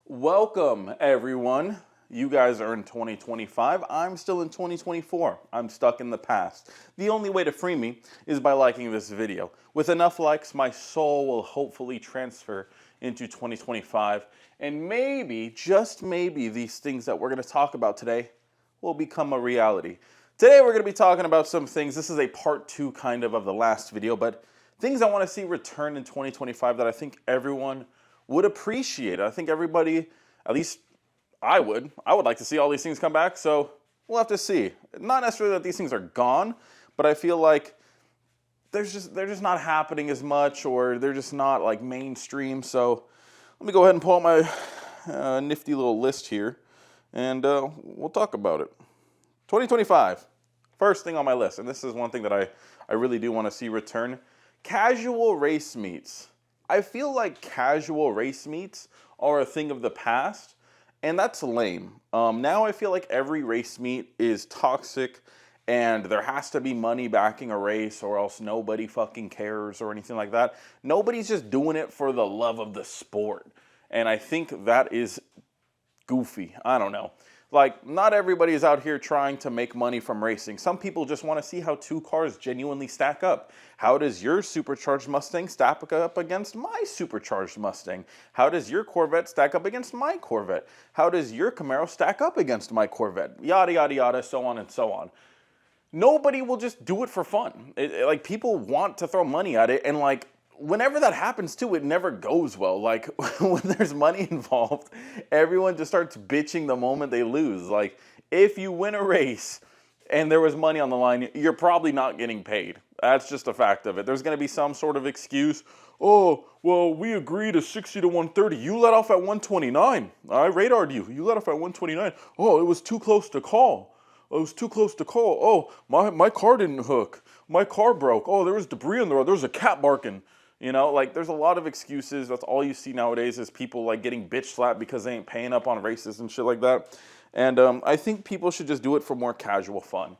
Welcome, everyone. You guys are in 2025. I'm still in 2024. I'm stuck in the past. The only way to free me is by liking this video. With enough likes, my soul will hopefully transfer into 2025. And maybe, just maybe, these things that we're going to talk about today will become a reality. Today we're going to be talking about some things. This is a part two kind of the last video, but things I want to see return in 2025 that I think everyone would appreciate. I think everybody, at least I would like to see all these things come back, so we'll have to see. Not necessarily that these things are gone, but I feel like they're just not happening as much, or they're just not like mainstream. So let me go ahead and pull out my nifty little list here, and we'll talk about it. 2025, first thing on my list, and this is one thing that I really do want to see return, casual race meets. I feel like casual race meets are a thing of the past, and that's lame. Now I feel like every race meet is toxic, and there has to be money backing a race, or else nobody fucking cares or anything like that. Nobody's just doing it for the love of the sport, and I think that is goofy. I don't know. Like, not everybody is out here trying to make money from racing. Some people just want to see how two cars genuinely stack up. How does your supercharged Mustang stack up against my supercharged Mustang? How does your Corvette stack up against my Corvette? How does your Camaro stack up against my Corvette? Yada, yada, yada, so on and so on. Nobody will just do it for fun. Like, people want to throw money at it, and like, whenever that happens too, it never goes well. Like, when there's money involved, everyone just starts bitching the moment they lose. Like, if you win a race and there was money on the line, you're probably not getting paid. That's just a fact of it. There's going to be some sort of excuse. Oh, well, we agreed to 60 to 130. You let off at 129. I radared you. You let off at 129. Oh, it was too close to call. It was too close to call. Oh, my car didn't hook. My car broke. Oh, there was debris on the road. There was a cat barking. You know, like, there's a lot of excuses. That's all you see nowadays is people like getting bitch slapped because they ain't paying up on races and shit like that. And I think people should just do it for more casual fun.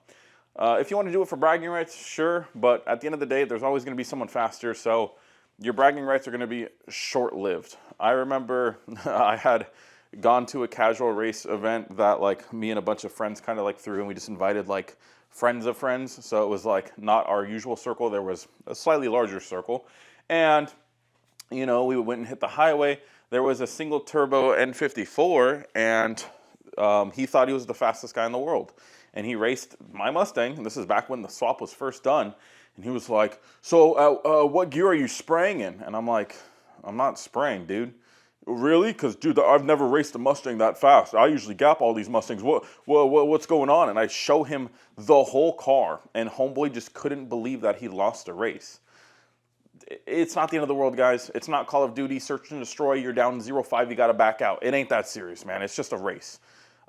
If you want to do it for bragging rights, sure. But at the end of the day, there's always going to be someone faster. So your bragging rights are going to be short-lived. I remember I had gone to a casual race event that like me and a bunch of friends kind of like threw, and we just invited like friends of friends. So it was like not our usual circle. There was a slightly larger circle. And, you know, we went and hit the highway. There was a single turbo N54, and he thought he was the fastest guy in the world. And he raced my Mustang, and this is back when the swap was first done. And he was like, so what gear are you spraying in? And I'm like, I'm not spraying, dude. Really? Because, dude, I've never raced a Mustang that fast. I usually gap all these Mustangs. What's going on? And I show him the whole car, and homeboy just couldn't believe that he lost a race. It's not the end of the world, guys. It's not Call of Duty, search and destroy. You're down 0-5, you got to back out. It ain't that serious, man. It's just a race.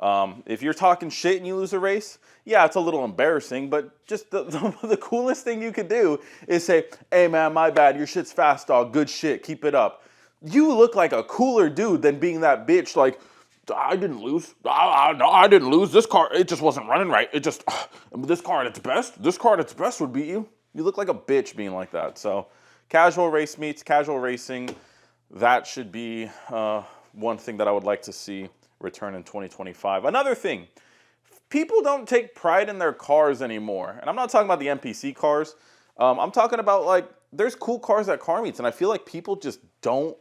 If you're talking shit and you lose a race, yeah, it's a little embarrassing, but just the coolest thing you could do is say, hey, man, my bad. Your shit's fast, dog. Good shit. Keep it up. You look like a cooler dude than being that bitch like, I didn't lose. I didn't lose. This car, it just wasn't running right. It just, this car at its best would beat you. You look like a bitch being like that. So casual race meets, casual racing, that should be one thing that I would like to see return in 2025. Another thing, people don't take pride in their cars anymore. And I'm not talking about the NPC cars. I'm talking about, like, there's cool cars at car meets, and I feel like people just don't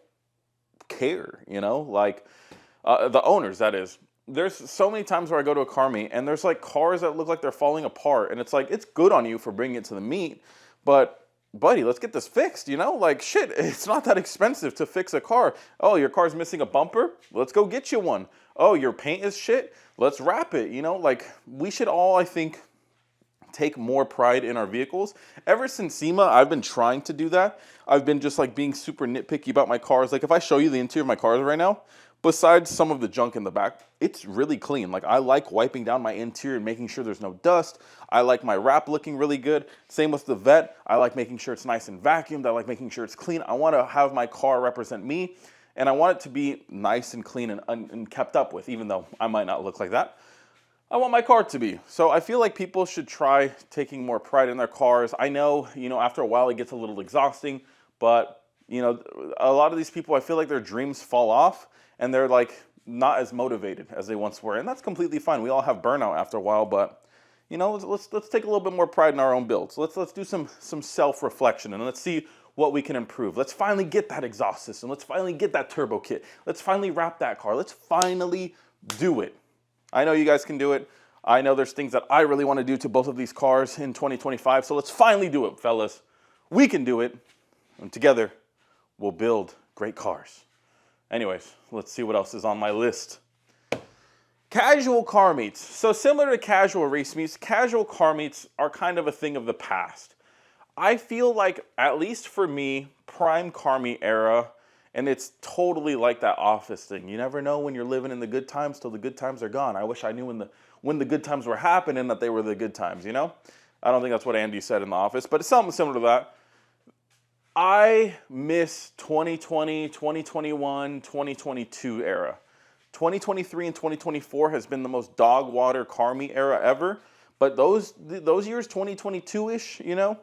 care, you know? Like, the owners, that is. There's so many times where I go to a car meet, and there's, like, cars that look like they're falling apart, and it's like, it's good on you for bringing it to the meet, but buddy, let's get this fixed, you know? Like, shit, it's not that expensive to fix a car. Oh, your car's missing a bumper? Let's go get you one. Oh, your paint is shit? Let's wrap it, you know? Like, we should all, I think, take more pride in our vehicles. Ever since SEMA, I've been trying to do that. I've been just, like, being super nitpicky about my cars. Like, if I show you the interior of my cars right now, besides some of the junk in the back, it's really clean. Like, I like wiping down my interior and making sure there's no dust. I like my wrap looking really good. Same with the Vet. I like making sure it's nice and vacuumed. I like making sure it's clean. I want to have my car represent me, and I want it to be nice and clean and kept up with, even though I might not look like that. I want my car to be. So I feel like people should try taking more pride in their cars. I know, you know, after a while it gets a little exhausting, but You know, a lot of these people, I feel like their dreams fall off and they're like not as motivated as they once were. And that's completely fine. We all have burnout after a while, but you know, let's take a little bit more pride in our own builds. Let's do some self-reflection and let's see what we can improve. Let's finally get that exhaust system. Let's finally get that turbo kit. Let's finally wrap that car. Let's finally do it. I know you guys can do it. I know there's things that I really want to do to both of these cars in 2025. So let's finally do it, fellas. We can do it. And together, we'll build great cars. Anyways, let's see what else is on my list. Casual car meets. So similar to casual race meets, casual car meets are kind of a thing of the past. I feel like, at least for me, prime car meet era, and it's totally like that office thing. You never know when you're living in the good times till the good times are gone. I wish I knew when the good times were happening that they were the good times, you know? I don't think that's what Andy said in the office, but it's something similar to that. I miss 2020, 2021, 2022 era. 2023 and 2024 has been the most dog water car meet era ever, but those years, 2022-ish, you know?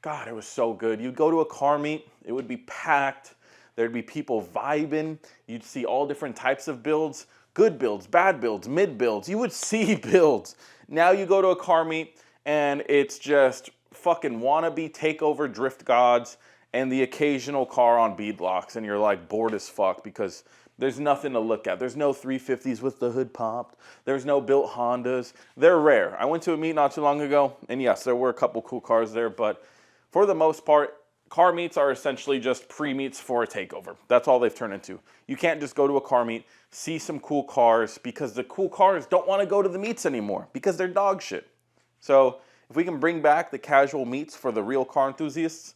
God, it was so good. You'd go to a car meet, it would be packed. There'd be people vibing. You'd see all different types of builds, good builds, bad builds, mid builds. You would see builds. Now you go to a car meet and it's just fucking wannabe takeover drift gods and the occasional car on beadlocks, and you're like bored as fuck because there's nothing to look at. There's no 350s with the hood popped. There's no built Hondas. They're rare. I went to a meet not too long ago, and yes, there were a couple cool cars there, but for the most part, car meets are essentially just pre-meets for a takeover. That's all they've turned into. You can't just go to a car meet, see some cool cars, because the cool cars don't want to go to the meets anymore because they're dog shit. So if we can bring back the casual meets for the real car enthusiasts,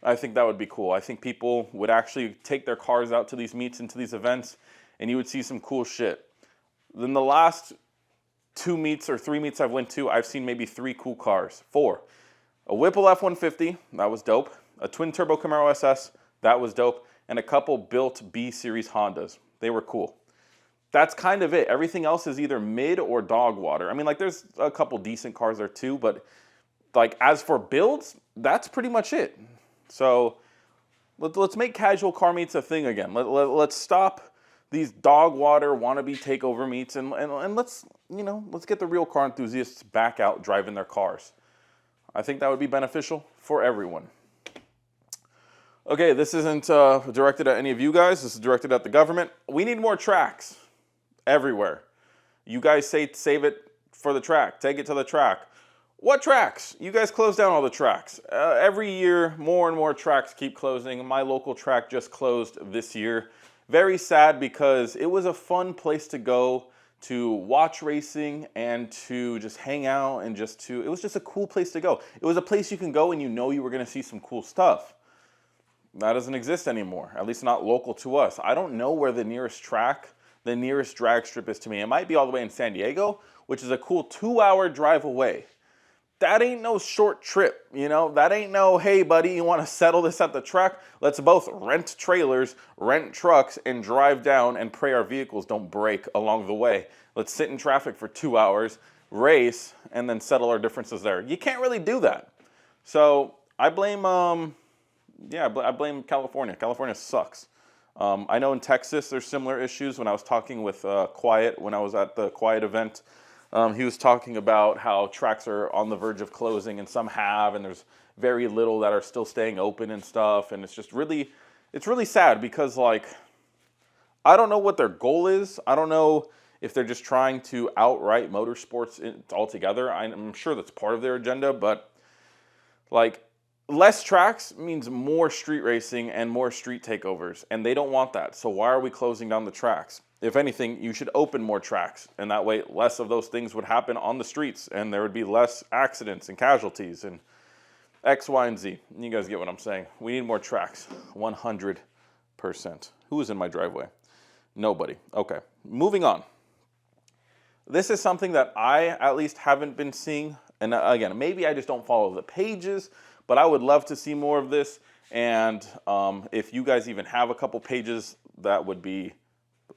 I think that would be cool. I think people would actually take their cars out to these meets and to these events, and you would see some cool shit. Then the last 2 meets or 3 meets I've went to, I've seen maybe 3 cool cars. 4. A Whipple F-150, that was dope. A twin-turbo Camaro SS, that was dope. And a couple built B-Series Hondas. They were cool. That's kind of it. Everything else is either mid or dog water. I mean, like, there's a couple decent cars there too, but like, as for builds, that's pretty much it. So let's make casual car meets a thing again. Let's stop these dog water wannabe takeover meets and let's get the real car enthusiasts back out driving their cars. I think that would be beneficial for everyone. Okay, this isn't directed at any of you guys. This is directed at the government. We need more tracks everywhere. You guys say save it for the track. Take it to the track. What tracks? You guys close down all the tracks. Every year, more and more tracks keep closing. My local track just closed this year. Very sad because it was a fun place to go to watch racing and to just hang out and it was just a cool place to go. It was a place you can go and you know you were going to see some cool stuff. That doesn't exist anymore, at least not local to us. I don't know where the nearest track, the nearest drag strip is to me. It might be all the way in San Diego, which is a cool 2-hour drive away. That ain't no short trip, you know? That ain't no, hey buddy, you want to settle this at the track? Let's both rent trailers, rent trucks, and drive down and pray our vehicles don't break along the way. Let's sit in traffic for 2 hours, race, and then settle our differences there. You can't really do that. So I blame, I blame California. California sucks. I know in Texas there's similar issues. When I was talking with Quiet, when I was at the Quiet event, he was talking about how tracks are on the verge of closing and some have, and there's very little that are still staying open and stuff. And it's just really, it's really sad because, like, I don't know what their goal is. I don't know if they're just trying to outright motorsports altogether. I'm sure that's part of their agenda, but like, less tracks means more street racing and more street takeovers, and they don't want that. So why are we closing down the tracks? If anything, you should open more tracks, and that way less of those things would happen on the streets, and there would be less accidents and casualties and X, Y, and Z. You guys get what I'm saying. We need more tracks, 100%. Who is in my driveway? Nobody. Okay, moving on. This is something that I at least haven't been seeing, and again, maybe I just don't follow the pages, but I would love to see more of this, and if you guys even have a couple pages that would be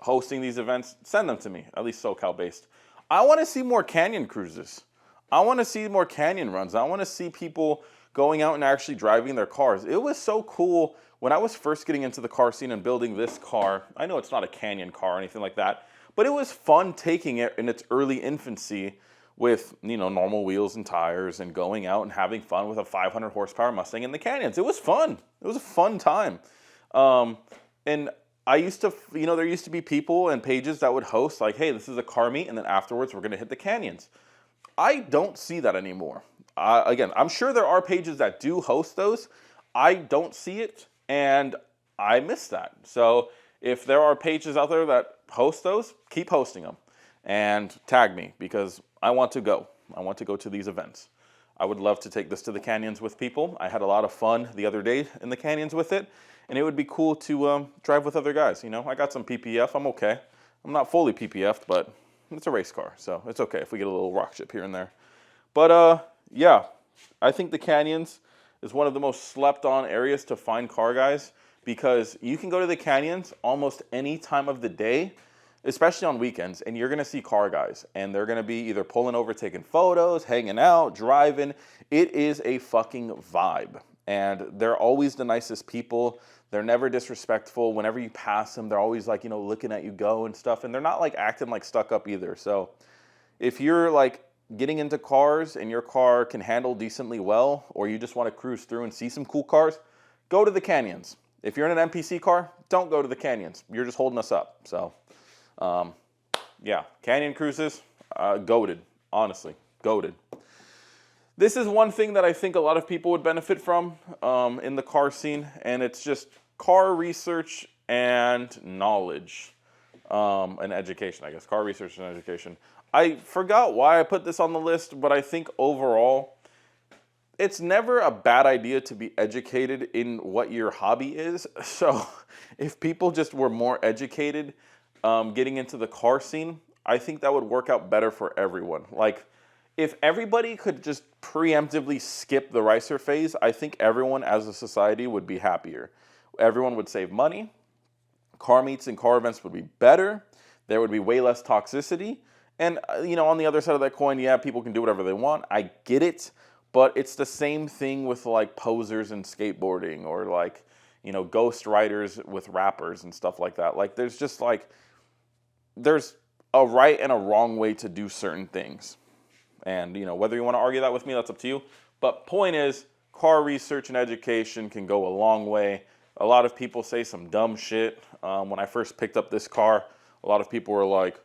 hosting these events, send them to me, at least SoCal based. I want to see more canyon cruises. I want to see more canyon runs. I want to see people going out and actually driving their cars. It was so cool when I was first getting into the car scene and building this car. I know it's not a Canyon car or anything like that, but it was fun taking it in its early infancy with, you know, normal wheels and tires and going out and having fun with a 500 horsepower Mustang in the canyons. It was fun. It was a fun time. And I used to, you know, there used to be people and pages that would host like, hey, this is a car meet, and then afterwards we're going to hit the canyons. I don't see that anymore. Again, I'm sure there are pages that do host those. I don't see it, and I miss that. So if there are pages out there that host those, keep hosting them and tag me, because I want to go. I want to go to these events. I would love to take this to the canyons with people. I had a lot of fun the other day in the canyons with it, and it would be cool to drive with other guys. You know, I got some PPF. I'm okay. I'm not fully PPF'd, but it's a race car, so it's okay if we get a little rock chip here and there. But yeah, I think the canyons is one of the most slept on areas to find car guys, because you can go to the canyons almost any time of the day, especially on weekends, and you're gonna see car guys, and they're gonna be either pulling over, taking photos, hanging out, driving. It is a fucking vibe, and they're always the nicest people. They're never disrespectful. Whenever you pass them, they're always like, you know, looking at you go and stuff, and they're not like acting like stuck up either. So if you're like getting into cars and your car can handle decently well, or you just want to cruise through and see some cool cars, go to the canyons. If you're in an MPC car, don't go to the canyons. You're just holding us up. So yeah, canyon cruises, goated, honestly, goated. This is one thing that I think a lot of people would benefit from in the car scene, and it's just car research and knowledge and education, I guess. Car research and education. I forgot why I put this on the list, but I think overall, it's never a bad idea to be educated in what your hobby is. So if people just were more educated getting into the car scene, I think that would work out better for everyone. Like, if everybody could just preemptively skip the ricer phase, I think everyone as a society would be happier. Everyone would save money. Car meets and car events would be better. There would be way less toxicity. And, you know, on the other side of that coin, yeah, people can do whatever they want. I get it. But it's the same thing with, like, posers and skateboarding, or, like, you know, ghost riders with rappers and stuff like that. Like, there's just, like, there's a right and a wrong way to do certain things. And, you know, whether you want to argue that with me, that's up to you. But point is, car research and education can go a long way. A lot of people say some dumb shit. When I first picked up this car, a lot of people were like,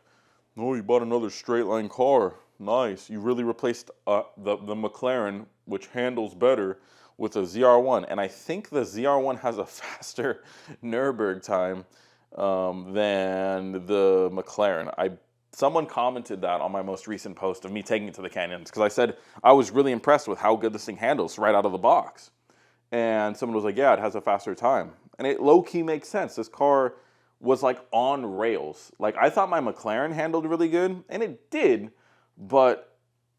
oh, you bought another straight line car. Nice. You really replaced the McLaren, which handles better, with a ZR1. And I think the ZR1 has a faster Nürburgring time than the McLaren. Someone commented that on my most recent post of me taking it to the canyons, because I said I was really impressed with how good this thing handles right out of the box. And someone was like, yeah, it has a faster time. And it low-key makes sense. This car was like on rails. Like, I thought my McLaren handled really good, and it did, but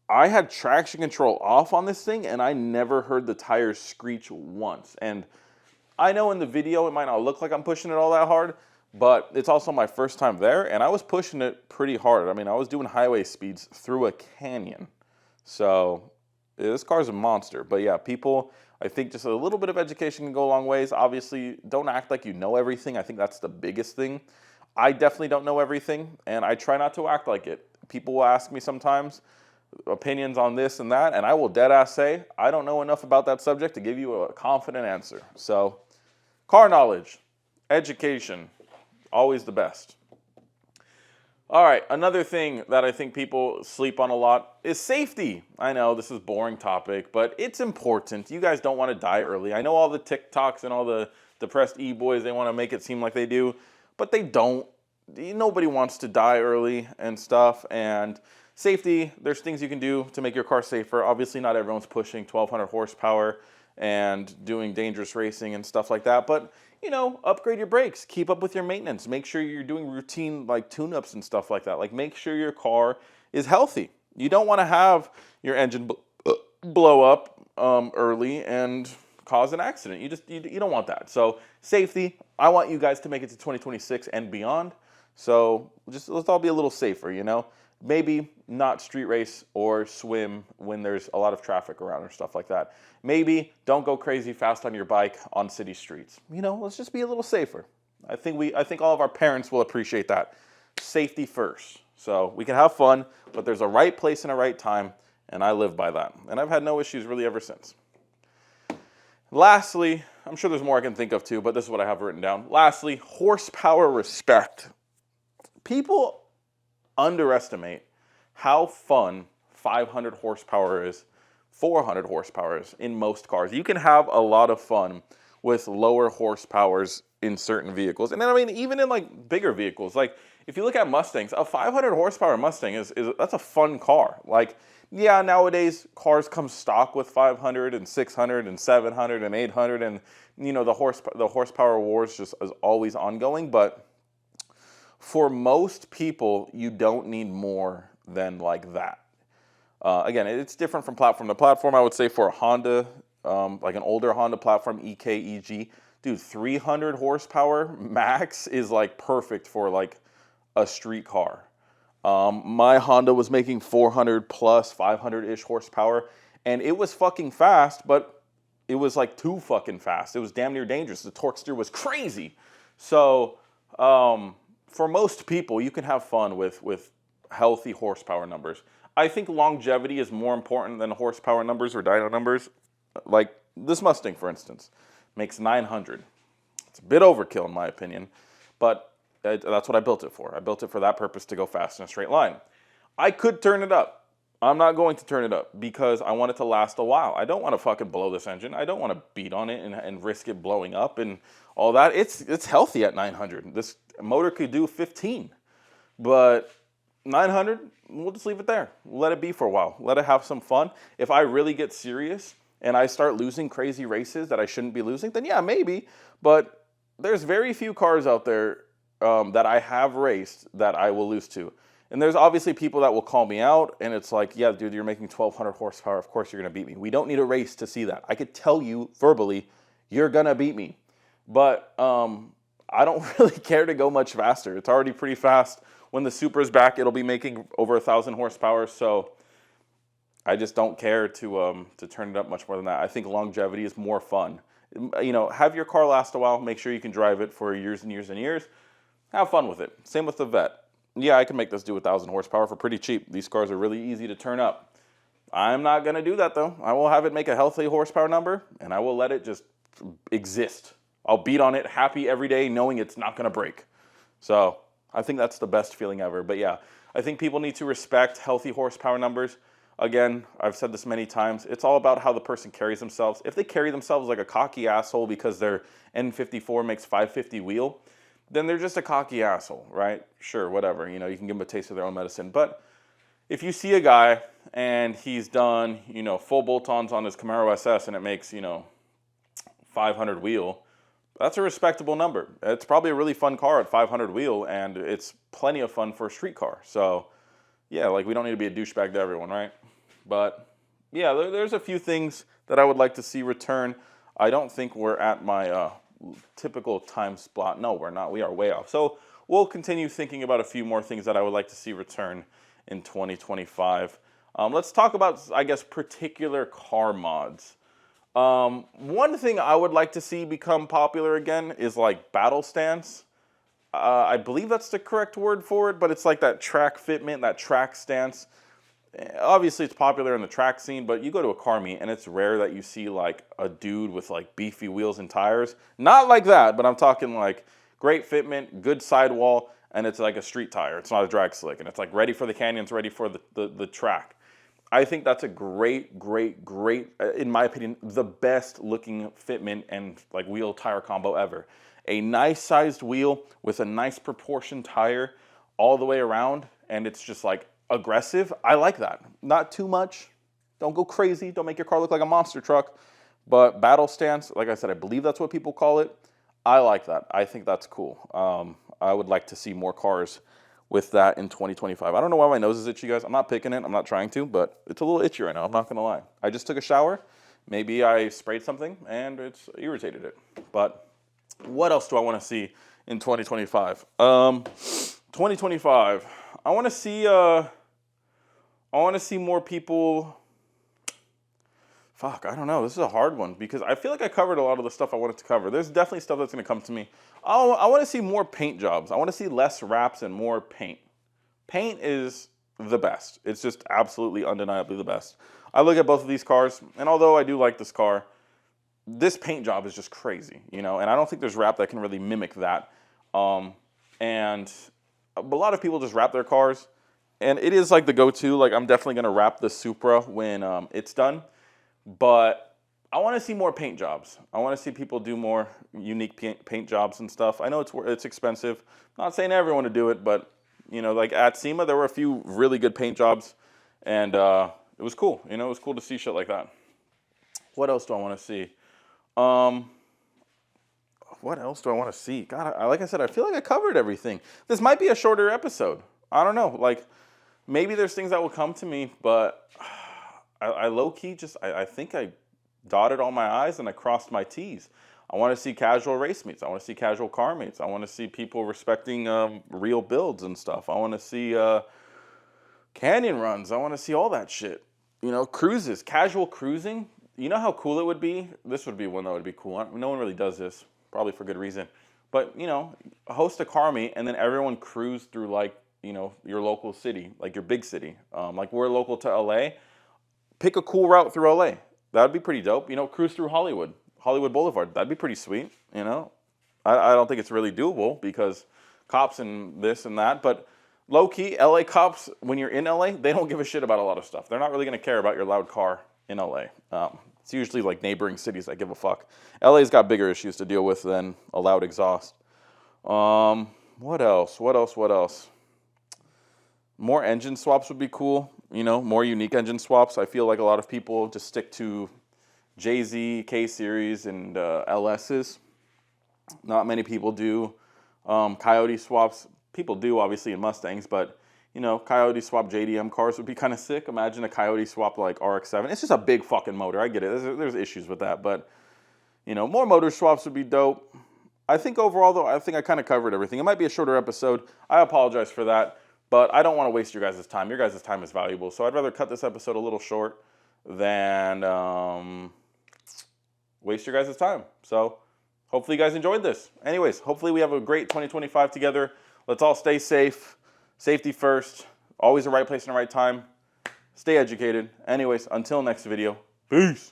I had traction control off on this thing, and I never heard the tires screech once. And I know in the video it might not look like I'm pushing it all that hard, but it's also my first time there, and I was pushing it pretty hard. I mean, I was doing highway speeds through a canyon. So this car's a monster. But yeah, people, I think just a little bit of education can go a long ways. Obviously, don't act like you know everything. I think that's the biggest thing. I definitely don't know everything, and I try not to act like it. People will ask me sometimes opinions on this and that, and I will dead ass say, I don't know enough about that subject to give you a confident answer. So, car knowledge, education, always the best. All right, another thing that I think people sleep on a lot is safety. I know this is a boring topic, but it's important. You guys don't want to die early. I know all the TikToks and all the depressed e-boys, they want to make it seem like they do, but they don't. Nobody wants to die early and stuff. And safety, there's things you can do to make your car safer. Obviously, not everyone's pushing 1,200 horsepower and doing dangerous racing and stuff like that, but you know, upgrade your brakes, keep up with your maintenance, make sure you're doing routine like tune-ups and stuff like that. Like, make sure your car is healthy. You don't want to have your engine blow up early and cause an accident. You don't want that. So safety, I want you guys to make it to 2026 and beyond. So just let's all be a little safer, you know. Maybe not street race or swim when there's a lot of traffic around or stuff like that. Maybe don't go crazy fast on your bike on city streets. You know, let's just be a little safer. I think all of our parents will appreciate that. Safety first. So we can have fun, but there's a right place and a right time, and I live by that. And I've had no issues really ever since. Lastly, I'm sure there's more I can think of too, but this is what I have written down. Lastly, horsepower respect. People underestimate how fun 500 horsepower is, 400 horsepower is in most cars. You can have a lot of fun with lower horsepowers in certain vehicles. And then, I mean, even in like bigger vehicles, like if you look at Mustangs, a 500 horsepower Mustang that's a fun car. Like, yeah, nowadays cars come stock with 500 and 600 and 700 and 800, and you know the horsepower wars just is always ongoing. But for most people, you don't need more than like that. Again, it's different from platform to platform. I would say for a Honda, like an older Honda platform, EK, EG, dude, 300 horsepower max is like perfect for like a street car. My Honda was making 400 plus, 500-ish horsepower, and it was fucking fast, but it was like too fucking fast. It was damn near dangerous. The torque steer was crazy. So for most people, you can have fun with healthy horsepower numbers. I think longevity is more important than horsepower numbers or dyno numbers. Like this Mustang, for instance, makes 900. It's a bit overkill in my opinion, but that's what I built it for. I built it for that purpose, to go fast in a straight line. I could turn it up. I'm not going to turn it up because I want it to last a while. I don't want to fucking blow this engine. I don't want to beat on it and risk it blowing up and all that. It's healthy at 900. This motor could do 15, but 900, we'll just leave it there. Let it be for a while. Let it have some fun. If I really get serious and I start losing crazy races that I shouldn't be losing, then yeah, maybe. But there's very few cars out there that I have raced that I will lose to. And there's obviously people that will call me out, and it's like, yeah, dude, you're making 1,200 horsepower. Of course you're going to beat me. We don't need a race to see that. I could tell you verbally, you're going to beat me. But I don't really care to go much faster. It's already pretty fast. When the Supra's back, it'll be making over 1,000 horsepower. So I just don't care to turn it up much more than that. I think longevity is more fun. You know, have your car last a while. Make sure you can drive it for years and years and years. Have fun with it. Same with the Vet. Yeah, I can make this do 1,000 horsepower for pretty cheap. These cars are really easy to turn up. I'm not going to do that, though. I will have it make a healthy horsepower number, and I will let it just exist. I'll beat on it happy every day knowing it's not going to break. So I think that's the best feeling ever. But yeah, I think people need to respect healthy horsepower numbers. Again, I've said this many times. It's all about how the person carries themselves. If they carry themselves like a cocky asshole because their N54 makes 550 wheel, then they're just a cocky asshole, right? Sure, whatever. You know, you can give them a taste of their own medicine. But if you see a guy and he's done, you know, full bolt-ons on his Camaro SS and it makes, you know, 500 wheel, that's a respectable number. It's probably a really fun car at 500 wheel, and it's plenty of fun for a street car. So, yeah, like we don't need to be a douchebag to everyone, right? But, yeah, there's a few things that I would like to see return. I don't think we're at my typical time slot. No, we're not. We are way off. So we'll continue thinking about a few more things that I would like to see return in 2025. Let's talk about, I guess, particular car mods. One thing I would like to see become popular again is like battle stance. I believe that's the correct word for it, but it's like that track fitment, that track stance. Obviously it's popular in the track scene, but you go to a car meet and it's rare that you see like a dude with like beefy wheels and tires. Not like that, but I'm talking like great fitment, good sidewall, and it's like a street tire. It's not a drag slick, and it's like ready for the canyons, ready for the track. I think that's a great, in my opinion, the best looking fitment and like wheel tire combo ever. A nice sized wheel with a nice proportioned tire all the way around, and it's just like aggressive. I like that. Not too much. Don't go crazy. Don't make your car look like a monster truck. But battle stance, like I said, I believe that's what people call it. I like that. I think that's cool. I would like to see more cars with that in 2025. I don't know why my nose is itchy, guys. I'm not picking it. I'm not trying to, but it's a little itchy right now. I'm not going to lie. I just took a shower. Maybe I sprayed something and it's irritated it. But what else do I want to see in 2025? 2025, I want to see I want to see more people. Fuck, I don't know. This is a hard one because I feel like I covered a lot of the stuff I wanted to cover. There's definitely stuff that's going to come to me. I want to see more paint jobs. I want to see less wraps and more paint. Paint is the best. It's just absolutely undeniably the best. I look at both of these cars, and although I do like this car, this paint job is just crazy, you know, and I don't think there's wrap that can really mimic that. And a lot of people just wrap their cars, and it is like the go-to. Like, I'm definitely going to wrap the Supra when it's done, but I want to see more paint jobs. I want to see people do more unique paint jobs and stuff. I know it's expensive. I'm not saying everyone to do it, but, you know, like at SEMA, there were a few really good paint jobs, and it was cool. You know, it was cool to see shit like that. What else do I want to see? What else do I want to see? God, like I said, I feel like I covered everything. This might be a shorter episode. I don't know. Like, maybe there's things that will come to me, but I low-key just, I think I dotted all my I's and I crossed my T's. I want to see casual race meets. I want to see casual car meets. I want to see people respecting real builds and stuff. I want to see canyon runs. I want to see all that shit. You know, cruises, casual cruising. You know how cool it would be? This would be one that would be cool. No one really does this, probably for good reason. But, you know, host a car meet and then everyone cruise through, like, you know, your local city, like your big city. Like, we're local to LA. Pick a cool route through LA. That would be pretty dope. You know, cruise through Hollywood Boulevard. That'd be pretty sweet, you know. I don't think it's really doable because cops and this and that. But low-key, LA cops, when you're in LA, they don't give a shit about a lot of stuff. They're not really going to care about your loud car in LA. It's usually like neighboring cities that give a fuck. LA's got bigger issues to deal with than a loud exhaust. What else? More engine swaps would be cool. You know, more unique engine swaps. I feel like a lot of people just stick to JZ, K-Series, and LSs. Not many people do Coyote swaps. People do, obviously, in Mustangs, but you know, Coyote swap JDM cars would be kind of sick. Imagine a Coyote swap like RX-7. It's just a big fucking motor. I get it. There's issues with that, but you know, more motor swaps would be dope. I think overall, though, I think I kind of covered everything. It might be a shorter episode. I apologize for that, but I don't want to waste your guys' time. Your guys' time is valuable, so I'd rather cut this episode a little short than waste your guys' time. So hopefully you guys enjoyed this. Anyways, hopefully we have a great 2025 together. Let's all stay safe. Safety first. Always the right place and the right time. Stay educated. Anyways, until next video. Peace.